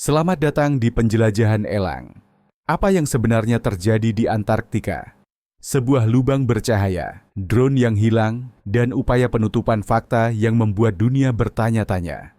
Selamat datang di penjelajahan elang. Apa yang sebenarnya terjadi di Antarktika? Sebuah lubang bercahaya, drone yang hilang, dan upaya penutupan fakta yang membuat dunia bertanya-tanya.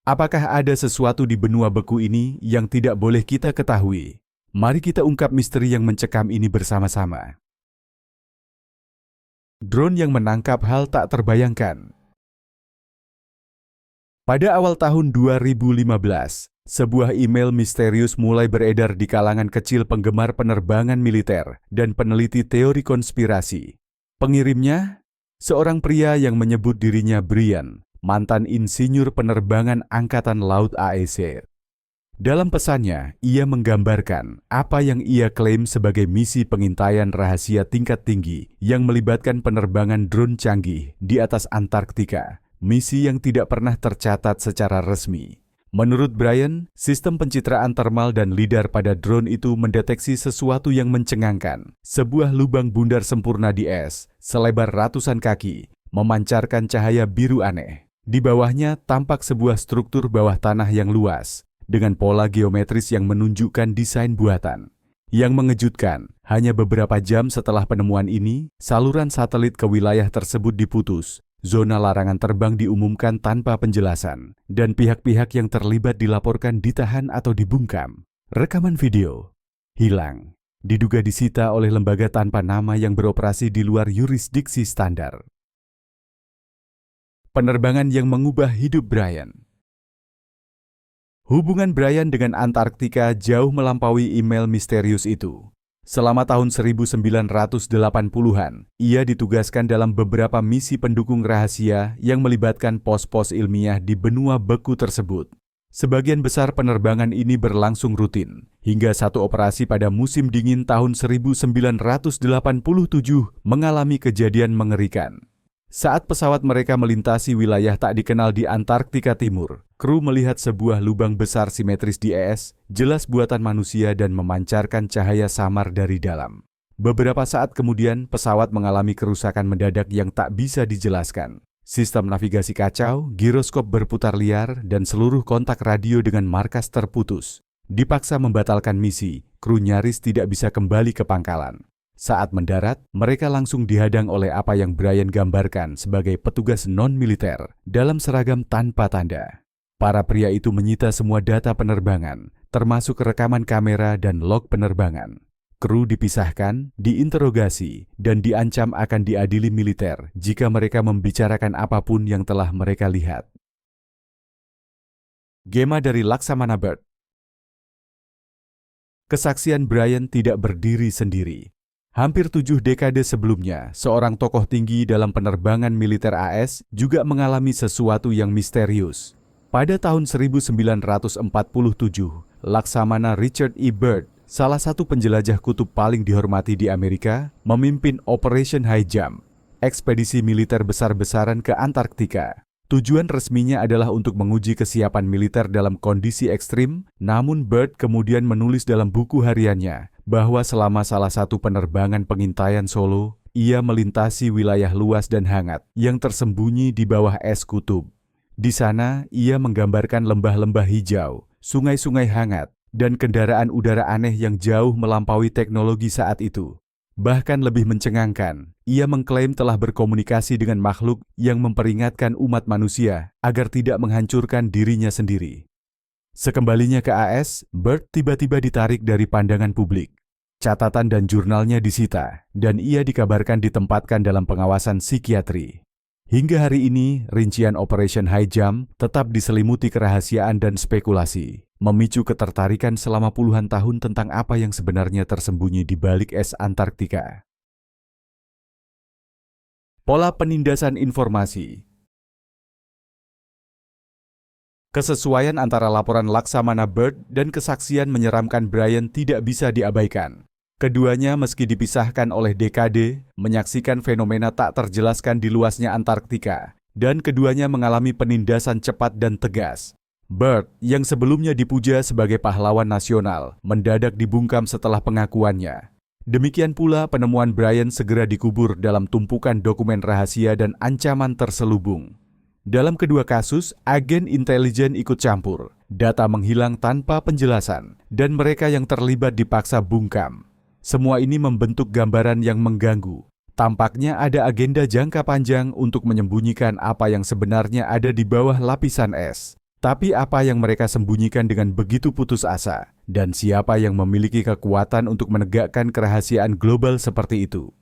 Apakah ada sesuatu di benua beku ini yang tidak boleh kita ketahui? Mari kita ungkap misteri yang mencekam ini bersama-sama. Drone yang menangkap hal tak terbayangkan. Pada awal tahun 2015, sebuah email misterius mulai beredar di kalangan kecil penggemar penerbangan militer dan peneliti teori konspirasi. Pengirimnya, seorang pria yang menyebut dirinya Brian, mantan insinyur penerbangan Angkatan Laut AEC. Dalam pesannya, ia menggambarkan apa yang ia klaim sebagai misi pengintaian rahasia tingkat tinggi yang melibatkan penerbangan drone canggih di atas Antarktika. Misi yang tidak pernah tercatat secara resmi. Menurut Brian, sistem pencitraan termal dan lidar pada drone itu mendeteksi sesuatu yang mencengangkan. Sebuah lubang bundar sempurna di es, selebar ratusan kaki, memancarkan cahaya biru aneh. Di bawahnya tampak sebuah struktur bawah tanah yang luas, dengan pola geometris yang menunjukkan desain buatan. Yang mengejutkan, hanya beberapa jam setelah penemuan ini, saluran satelit ke wilayah tersebut diputus. Zona larangan terbang diumumkan tanpa penjelasan, dan pihak-pihak yang terlibat dilaporkan ditahan atau dibungkam. Rekaman video hilang, diduga disita oleh lembaga tanpa nama yang beroperasi di luar yurisdiksi standar. Penerbangan yang mengubah hidup Brian. Hubungan Brian dengan Antarktika jauh melampaui email misterius itu. Selama tahun 1980-an, ia ditugaskan dalam beberapa misi pendukung rahasia yang melibatkan pos-pos ilmiah di benua beku tersebut. Sebagian besar penerbangan ini berlangsung rutin, hingga satu operasi pada musim dingin tahun 1987 mengalami kejadian mengerikan. Saat pesawat mereka melintasi wilayah tak dikenal di Antarktika Timur, kru melihat sebuah lubang besar simetris di es, jelas buatan manusia dan memancarkan cahaya samar dari dalam. Beberapa saat kemudian, pesawat mengalami kerusakan mendadak yang tak bisa dijelaskan. Sistem navigasi kacau, giroskop berputar liar, dan seluruh kontak radio dengan markas terputus. Dipaksa membatalkan misi, kru nyaris tidak bisa kembali ke pangkalan. Saat mendarat, mereka langsung dihadang oleh apa yang Brian gambarkan sebagai petugas non-militer dalam seragam tanpa tanda. Para pria itu menyita semua data penerbangan, termasuk rekaman kamera dan log penerbangan. Kru dipisahkan, diinterogasi, dan diancam akan diadili militer jika mereka membicarakan apapun yang telah mereka lihat. Gema dari Laksamana Bird. Kesaksian Brian tidak berdiri sendiri. Hampir 7 dekade sebelumnya, seorang tokoh tinggi dalam penerbangan militer AS juga mengalami sesuatu yang misterius. Pada tahun 1947, Laksamana Richard E. Byrd, salah satu penjelajah kutub paling dihormati di Amerika, memimpin Operation High Jump, ekspedisi militer besar-besaran ke Antarktika. Tujuan resminya adalah untuk menguji kesiapan militer dalam kondisi ekstrim, namun Byrd kemudian menulis dalam buku hariannya bahwa selama salah satu penerbangan pengintaian solo, ia melintasi wilayah luas dan hangat yang tersembunyi di bawah es kutub. Di sana, ia menggambarkan lembah-lembah hijau, sungai-sungai hangat, dan kendaraan udara aneh yang jauh melampaui teknologi saat itu. Bahkan lebih mencengangkan, ia mengklaim telah berkomunikasi dengan makhluk yang memperingatkan umat manusia agar tidak menghancurkan dirinya sendiri. Sekembalinya ke AS, Byrd tiba-tiba ditarik dari pandangan publik. Catatan dan jurnalnya disita, dan ia dikabarkan ditempatkan dalam pengawasan psikiatri. Hingga hari ini, rincian Operation High Jump tetap diselimuti kerahasiaan dan spekulasi, memicu ketertarikan selama puluhan tahun tentang apa yang sebenarnya tersembunyi di balik es Antarktika. Pola penindasan informasi. Kesesuaian antara laporan Laksamana Byrd dan kesaksian menyeramkan Brian tidak bisa diabaikan. Keduanya meski dipisahkan oleh dekade, menyaksikan fenomena tak terjelaskan di luasnya Antarktika, dan keduanya mengalami penindasan cepat dan tegas. Byrd, yang sebelumnya dipuja sebagai pahlawan nasional, mendadak dibungkam setelah pengakuannya. Demikian pula penemuan Brian segera dikubur dalam tumpukan dokumen rahasia dan ancaman terselubung. Dalam kedua kasus, agen intelijen ikut campur. data menghilang tanpa penjelasan, dan mereka yang terlibat dipaksa bungkam. Semua ini membentuk gambaran yang mengganggu. Tampaknya ada agenda jangka panjang untuk menyembunyikan apa yang sebenarnya ada di bawah lapisan es. Tapi apa yang mereka sembunyikan dengan begitu putus asa? Dan siapa yang memiliki kekuatan untuk menegakkan kerahasiaan global seperti itu?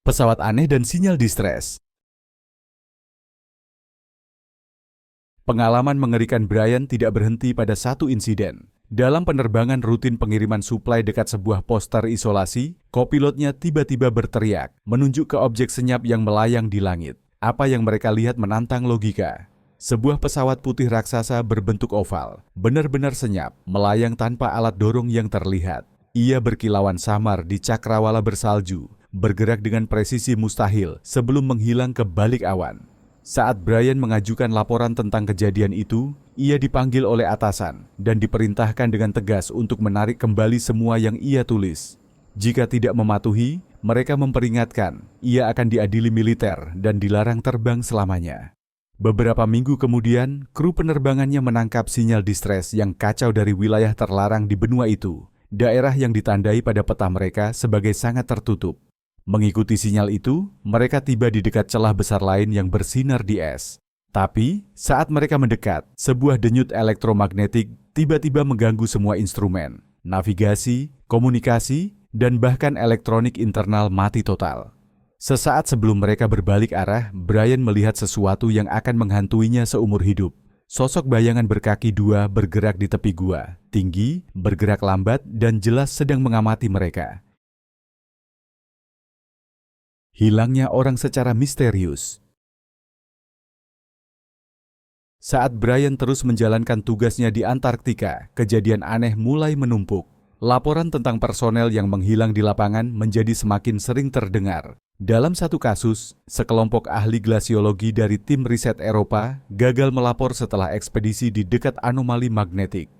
Pesawat aneh dan sinyal distres. Pengalaman mengerikan Brian tidak berhenti pada satu insiden. Dalam penerbangan rutin pengiriman suplai dekat sebuah pos terisolasi, kopilotnya tiba-tiba berteriak, menunjuk ke objek senyap yang melayang di langit. Apa yang mereka lihat menantang logika. Sebuah pesawat putih raksasa berbentuk oval, benar-benar senyap, melayang tanpa alat dorong yang terlihat. Ia berkilauan samar di cakrawala bersalju, bergerak dengan presisi mustahil sebelum menghilang ke balik awan. Saat Brian mengajukan laporan tentang kejadian itu, ia dipanggil oleh atasan dan diperintahkan dengan tegas untuk menarik kembali semua yang ia tulis. Jika tidak mematuhi, mereka memperingatkan ia akan diadili militer dan dilarang terbang selamanya. Beberapa minggu kemudian, kru penerbangannya menangkap sinyal distres yang kacau dari wilayah terlarang di benua itu, daerah yang ditandai pada peta mereka sebagai sangat tertutup. Mengikuti sinyal itu, mereka tiba di dekat celah besar lain yang bersinar di es. Tapi, saat mereka mendekat, sebuah denyut elektromagnetik tiba-tiba mengganggu semua instrumen. Navigasi, komunikasi, dan bahkan elektronik internal mati total. Sesaat sebelum mereka berbalik arah, Brian melihat sesuatu yang akan menghantuinya seumur hidup. Sosok bayangan berkaki dua bergerak di tepi gua, tinggi, bergerak lambat, dan jelas sedang mengamati mereka. Hilangnya orang secara misterius. Saat Brian terus menjalankan tugasnya di Antarktika, kejadian aneh mulai menumpuk. Laporan tentang personel yang menghilang di lapangan menjadi semakin sering terdengar. Dalam satu kasus, sekelompok ahli glasiologi dari tim riset Eropa gagal melapor setelah ekspedisi di dekat anomali magnetik.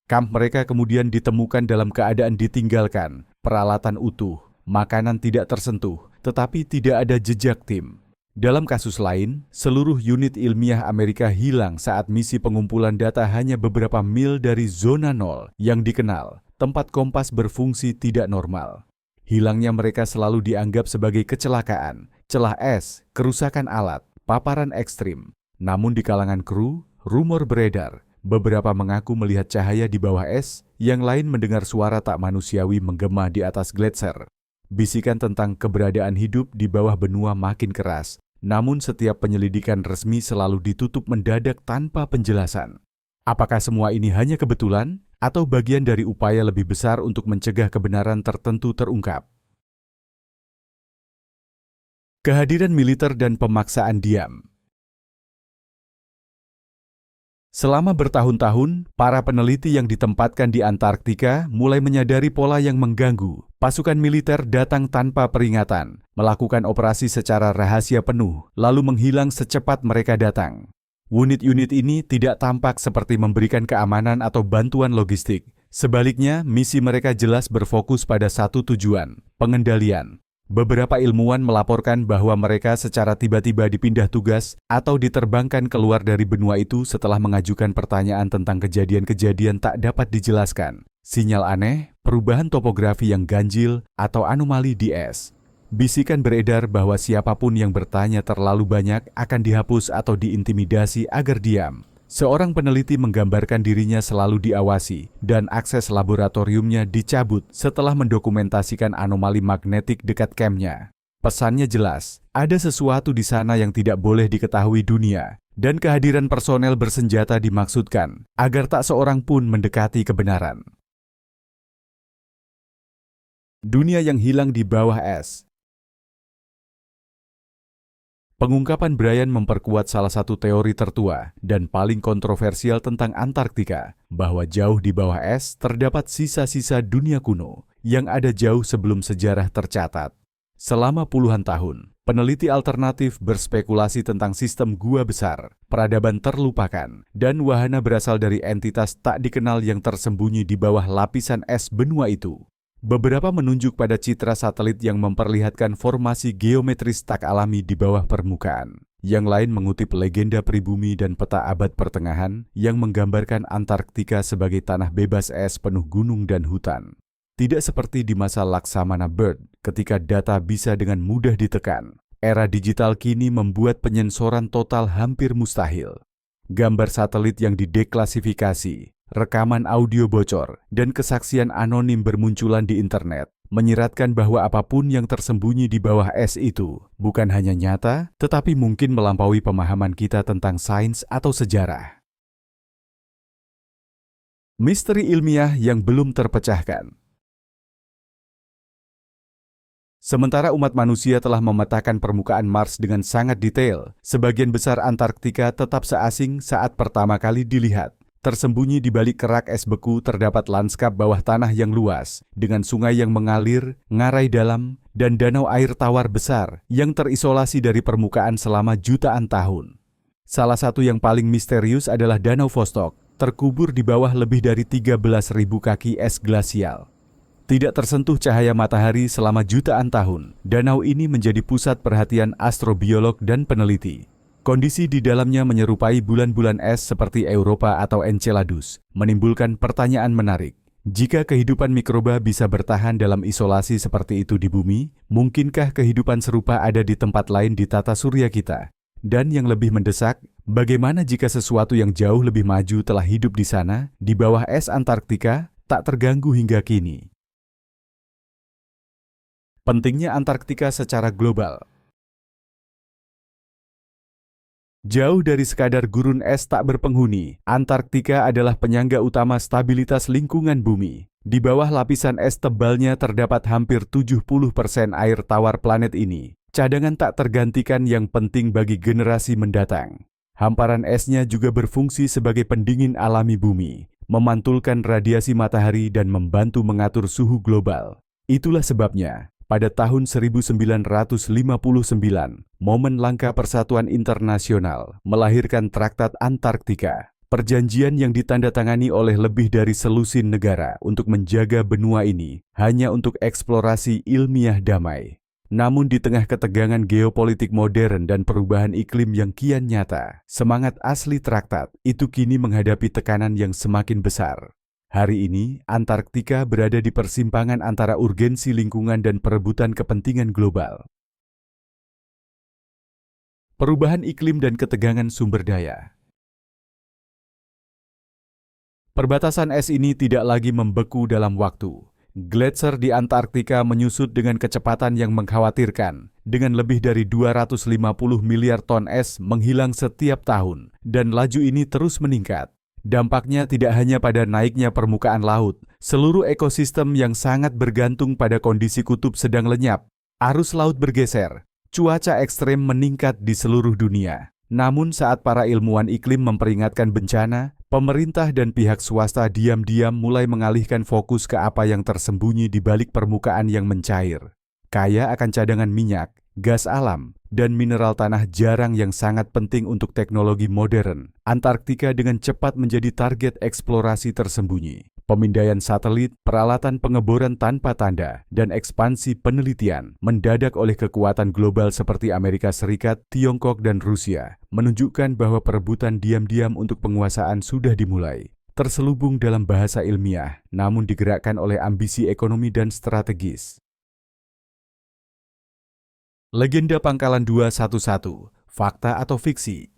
Kamp mereka kemudian ditemukan dalam keadaan ditinggalkan, peralatan utuh, makanan tidak tersentuh, tetapi tidak ada jejak tim. Dalam kasus lain, seluruh unit ilmiah Amerika hilang saat misi pengumpulan data hanya beberapa mil dari zona nol yang dikenal, tempat kompas berfungsi tidak normal. Hilangnya mereka selalu dianggap sebagai kecelakaan, celah es, kerusakan alat, paparan ekstrim. Namun di kalangan kru, rumor beredar. Beberapa mengaku melihat cahaya di bawah es, yang lain mendengar suara tak manusiawi menggema di atas gletser. Bisikan tentang keberadaan hidup di bawah benua makin keras, namun setiap penyelidikan resmi selalu ditutup mendadak tanpa penjelasan. Apakah semua ini hanya kebetulan, atau bagian dari upaya lebih besar untuk mencegah kebenaran tertentu terungkap? Kehadiran militer dan pemaksaan diam. Selama bertahun-tahun, para peneliti yang ditempatkan di Antarktika mulai menyadari pola yang mengganggu. Pasukan militer datang tanpa peringatan, melakukan operasi secara rahasia penuh, lalu menghilang secepat mereka datang. Unit-unit ini tidak tampak seperti memberikan keamanan atau bantuan logistik. Sebaliknya, misi mereka jelas berfokus pada satu tujuan, pengendalian. Beberapa ilmuwan melaporkan bahwa mereka secara tiba-tiba dipindah tugas atau diterbangkan keluar dari benua itu setelah mengajukan pertanyaan tentang kejadian-kejadian tak dapat dijelaskan, sinyal aneh, perubahan topografi yang ganjil, atau anomali di es. Bisikan beredar bahwa siapapun yang bertanya terlalu banyak akan dihapus atau diintimidasi agar diam. Seorang peneliti menggambarkan dirinya selalu diawasi dan akses laboratoriumnya dicabut setelah mendokumentasikan anomali magnetik dekat kampnya. Pesannya jelas, ada sesuatu di sana yang tidak boleh diketahui dunia, dan kehadiran personel bersenjata dimaksudkan agar tak seorang pun mendekati kebenaran. Dunia yang hilang di bawah es. Pengungkapan Brian memperkuat salah satu teori tertua dan paling kontroversial tentang Antarktika, bahwa jauh di bawah es terdapat sisa-sisa dunia kuno yang ada jauh sebelum sejarah tercatat. Selama puluhan tahun, peneliti alternatif berspekulasi tentang sistem gua besar, peradaban terlupakan, dan wahana berasal dari entitas tak dikenal yang tersembunyi di bawah lapisan es benua itu. Beberapa menunjuk pada citra satelit yang memperlihatkan formasi geometris tak alami di bawah permukaan. Yang lain mengutip legenda pribumi dan peta abad pertengahan yang menggambarkan Antarktika sebagai tanah bebas es penuh gunung dan hutan. Tidak seperti di masa Laksamana Bird ketika data bisa dengan mudah ditekan. Era digital kini membuat penyensoran total hampir mustahil. Gambar satelit yang dideklasifikasi, rekaman audio bocor, dan kesaksian anonim bermunculan di internet menyiratkan bahwa apapun yang tersembunyi di bawah es itu bukan hanya nyata, tetapi mungkin melampaui pemahaman kita tentang sains atau sejarah. Misteri ilmiah yang belum terpecahkan. Sementara umat manusia telah memetakan permukaan Mars dengan sangat detail, sebagian besar Antarktika tetap seasing saat pertama kali dilihat. Tersembunyi di balik kerak es beku terdapat lanskap bawah tanah yang luas, dengan sungai yang mengalir, ngarai dalam, dan danau air tawar besar yang terisolasi dari permukaan selama jutaan tahun. Salah satu yang paling misterius adalah Danau Vostok, terkubur di bawah lebih dari 13.000 kaki es glasial. Tidak tersentuh cahaya matahari selama jutaan tahun, danau ini menjadi pusat perhatian astrobiolog dan peneliti. Kondisi di dalamnya menyerupai bulan-bulan es seperti Europa atau Enceladus, menimbulkan pertanyaan menarik. Jika kehidupan mikroba bisa bertahan dalam isolasi seperti itu di bumi, mungkinkah kehidupan serupa ada di tempat lain di tata surya kita? Dan yang lebih mendesak, bagaimana jika sesuatu yang jauh lebih maju telah hidup di sana, di bawah es Antarktika, tak terganggu hingga kini? Pentingnya Antarktika secara global. Jauh dari sekadar gurun es tak berpenghuni, Antarktika adalah penyangga utama stabilitas lingkungan bumi. Di bawah lapisan es tebalnya terdapat hampir 70% air tawar planet ini, cadangan tak tergantikan yang penting bagi generasi mendatang. Hamparan esnya juga berfungsi sebagai pendingin alami bumi, memantulkan radiasi matahari dan membantu mengatur suhu global. Itulah sebabnya, pada tahun 1959, momen langka persatuan internasional melahirkan Traktat Antarktika, perjanjian yang ditandatangani oleh lebih dari selusin negara untuk menjaga benua ini hanya untuk eksplorasi ilmiah damai. Namun di tengah ketegangan geopolitik modern dan perubahan iklim yang kian nyata, semangat asli traktat itu kini menghadapi tekanan yang semakin besar. Hari ini, Antarktika berada di persimpangan antara urgensi lingkungan dan perebutan kepentingan global. Perubahan iklim dan ketegangan sumber daya. Perbatasan es ini tidak lagi membeku dalam waktu. Gletser di Antarktika menyusut dengan kecepatan yang mengkhawatirkan, dengan lebih dari 250 miliar ton es menghilang setiap tahun, dan laju ini terus meningkat. Dampaknya tidak hanya pada naiknya permukaan laut, seluruh ekosistem yang sangat bergantung pada kondisi kutub sedang lenyap. Arus laut bergeser, cuaca ekstrem meningkat di seluruh dunia. Namun saat para ilmuwan iklim memperingatkan bencana, pemerintah dan pihak swasta diam-diam mulai mengalihkan fokus ke apa yang tersembunyi di balik permukaan yang mencair. Kaya akan cadangan minyak, gas alam, dan mineral tanah jarang yang sangat penting untuk teknologi modern, Antarktika dengan cepat menjadi target eksplorasi tersembunyi. Pemindaian satelit, peralatan pengeboran tanpa tanda, dan ekspansi penelitian mendadak oleh kekuatan global seperti Amerika Serikat, Tiongkok, dan Rusia, menunjukkan bahwa perebutan diam-diam untuk penguasaan sudah dimulai. Terselubung dalam bahasa ilmiah, namun digerakkan oleh ambisi ekonomi dan strategis. Legenda Pangkalan 211, fakta atau fiksi?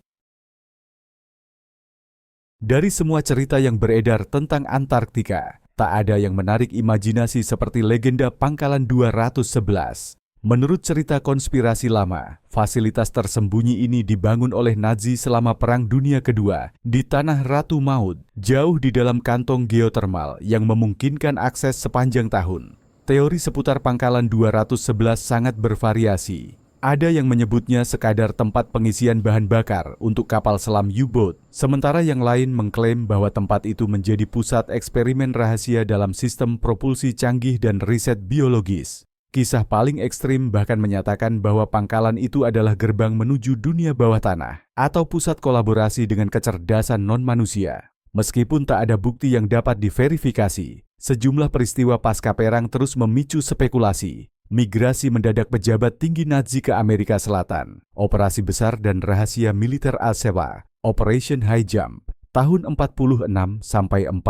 Dari semua cerita yang beredar tentang Antarktika, tak ada yang menarik imajinasi seperti legenda Pangkalan 211. Menurut cerita konspirasi lama, fasilitas tersembunyi ini dibangun oleh Nazi selama Perang Dunia Kedua di Tanah Ratu Maut, jauh di dalam kantong geotermal yang memungkinkan akses sepanjang tahun. Teori seputar Pangkalan 211 sangat bervariasi. Ada yang menyebutnya sekadar tempat pengisian bahan bakar untuk kapal selam U-boat, sementara yang lain mengklaim bahwa tempat itu menjadi pusat eksperimen rahasia dalam sistem propulsi canggih dan riset biologis. Kisah paling ekstrim bahkan menyatakan bahwa pangkalan itu adalah gerbang menuju dunia bawah tanah atau pusat kolaborasi dengan kecerdasan non-manusia. Meskipun tak ada bukti yang dapat diverifikasi, sejumlah peristiwa pasca perang terus memicu spekulasi. migrasi mendadak pejabat tinggi Nazi ke Amerika Selatan, operasi besar dan rahasia militer Al-Shewa, Operation High Jump, tahun 46 sampai 47,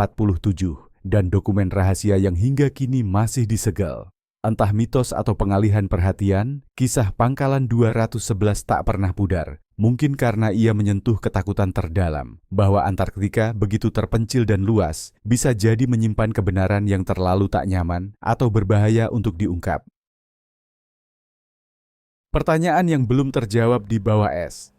dan dokumen rahasia yang hingga kini masih disegel. Entah mitos atau pengalihan perhatian, kisah Pangkalan 211 tak pernah pudar. Mungkin karena ia menyentuh ketakutan terdalam bahwa Antarktika begitu terpencil dan luas, bisa jadi menyimpan kebenaran yang terlalu tak nyaman atau berbahaya untuk diungkap. Pertanyaan yang belum terjawab di bawah es.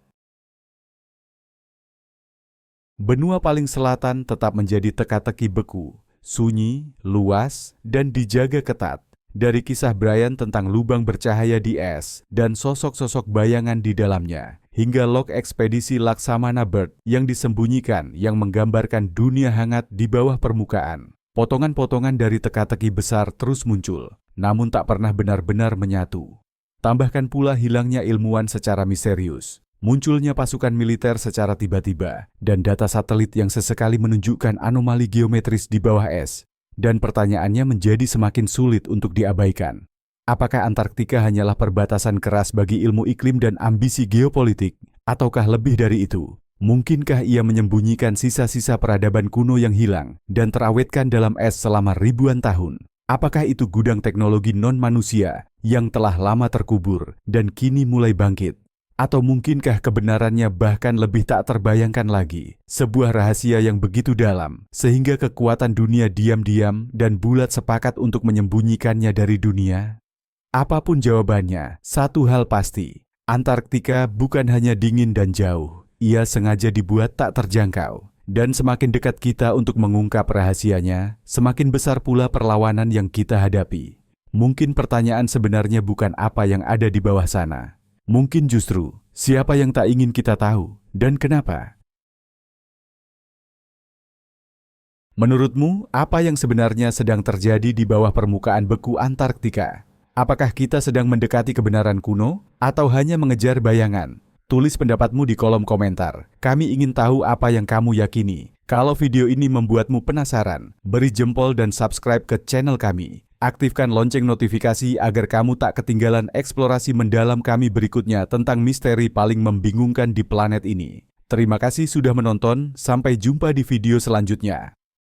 Benua paling selatan tetap menjadi teka-teki beku, sunyi, luas, dan dijaga ketat. Dari kisah Brian tentang lubang bercahaya di es dan sosok-sosok bayangan di dalamnya, hingga log ekspedisi Laksamana Bird yang disembunyikan yang menggambarkan dunia hangat di bawah permukaan. Potongan-potongan dari teka-teki besar terus muncul, namun tak pernah benar-benar menyatu. Tambahkan pula hilangnya ilmuwan secara misterius, munculnya pasukan militer secara tiba-tiba, dan data satelit yang sesekali menunjukkan anomali geometris di bawah es. Dan pertanyaannya menjadi semakin sulit untuk diabaikan. Apakah Antarktika hanyalah perbatasan keras bagi ilmu iklim dan ambisi geopolitik? Ataukah lebih dari itu? Mungkinkah ia menyembunyikan sisa-sisa peradaban kuno yang hilang dan terawetkan dalam es selama ribuan tahun? Apakah itu gudang teknologi non-manusia yang telah lama terkubur dan kini mulai bangkit? Atau mungkinkah kebenarannya bahkan lebih tak terbayangkan lagi, sebuah rahasia yang begitu dalam, sehingga kekuatan dunia diam-diam dan bulat sepakat untuk menyembunyikannya dari dunia? Apapun jawabannya, satu hal pasti, Antarktika bukan hanya dingin dan jauh, ia sengaja dibuat tak terjangkau. Dan semakin dekat kita untuk mengungkap rahasianya, semakin besar pula perlawanan yang kita hadapi. Mungkin pertanyaan sebenarnya bukan apa yang ada di bawah sana. Mungkin justru, siapa yang tak ingin kita tahu, dan kenapa? Menurutmu, apa yang sebenarnya sedang terjadi di bawah permukaan beku Antarktika? Apakah kita sedang mendekati kebenaran kuno, atau hanya mengejar bayangan? Tulis pendapatmu di kolom komentar. Kami ingin tahu apa yang kamu yakini. Kalau video ini membuatmu penasaran, beri jempol dan subscribe ke channel kami. Aktifkan lonceng notifikasi agar kamu tak ketinggalan eksplorasi mendalam kami berikutnya tentang misteri paling membingungkan di planet ini. Terima kasih sudah menonton, sampai jumpa di video selanjutnya.